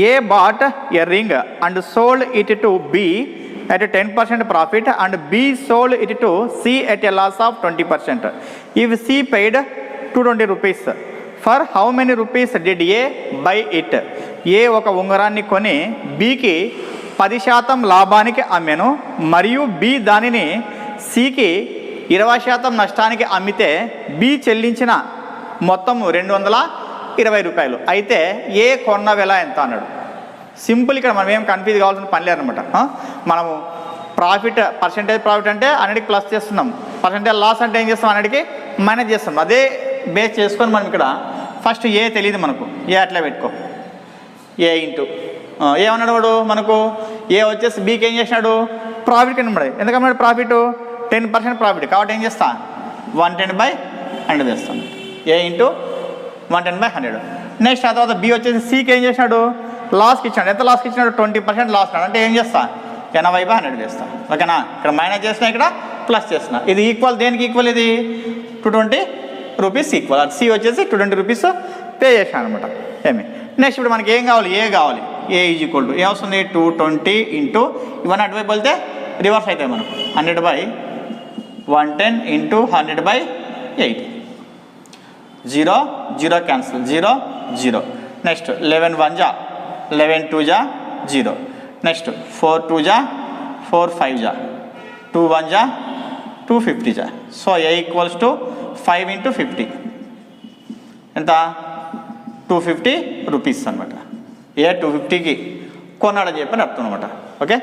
A bat a ring and sold it to be at a 10% profit and B sold it to C at a loss of 20%. If C paid 220 rupees, for how many rupees did A buy it? A ఒక ఉంగరాన్ని కొని Bకి 10% లాభానికి అమ్మెను మరియు B దానిని Cకి 20% నష్టానికి అమ్మితే B చెల్లించిన మొత్తం 220 రూపాయలు. అయితే ఏ కొన్న వెల ఎంత అన్నాడు. సింపుల్ ఇక్కడ మనం ఏం కన్ఫ్యూజ్ కావాల్సిన పని లేదనమాట. మనము ప్రాఫిట్ పర్సెంటేజ్ ప్రాఫిట్ అంటే అన్నిటికి ప్లస్ చేస్తున్నాం, పర్సెంటేజ్ లాస్ అంటే ఏం చేస్తాం అన్నిటికి మైనస్ చేస్తాం. అదే బేస్ చేసుకొని మనం ఇక్కడ ఫస్ట్ ఏ తెలియదు మనకు, ఏ అట్లా పెట్టుకో, ఏ ఇంటూ ఏమన్నాడు వాడు మనకు, ఏ వచ్చేసి బీకి ఏం చేసినాడు ప్రాఫిట్ కనబడే. ఎందుకన్నాడు ప్రాఫిట్ 10% ప్రాఫిట్ కాబట్టి ఏం చేస్తా 110/100 చేస్తాను, ఏ ఇంటూ 110/100. నెక్స్ట్ ఆ తర్వాత బి వచ్చేసి సికి ఏం చేసినాడు లాస్కి ఇచ్చాడు. ఎంత లాస్కి ఇచ్చినాడు 20% లాస్ ఇచ్చినాడు అంటే ఏం చేస్తా 80/100 చేస్తా. ఓకేనా, ఇక్కడ మైనస్ చేసిన, ఇక్కడ ప్లస్ చేసిన. ఇది ఈక్వల్ దేనికి ఈక్వల్, ఇది 220 రూపీస్ ఈక్వల్. అది సి వచ్చేసి 220 రూపీస్ పే చేశాను అనమాట. ఏమి నెక్స్ట్ ఇప్పుడు మనకి ఏం కావాలి, ఏ కావాలి. ఏ ఈజ్ ఈక్వల్ టు ఏమొస్తుంది 220 ఇంటూ ఇవన్నీ అటువైపు వెళ్తే రివర్స్ అవుతాయి మనకు 100/110 ఇంటూ 100/80. 0 0 క్యాన్సిల్, 0 0. నెక్స్ట్ 11 1 జా 11 2 జా 0. నెక్స్ట్ 4 2 జా 4 5 జా 2 1 జా 2 50 జా. So A equals to 5 into 50 ఎంత 250 రూపీస్ అనమాట. ఏ 250కి కొన్నాడని చెప్పని అర్థం అనమాట. ఓకే.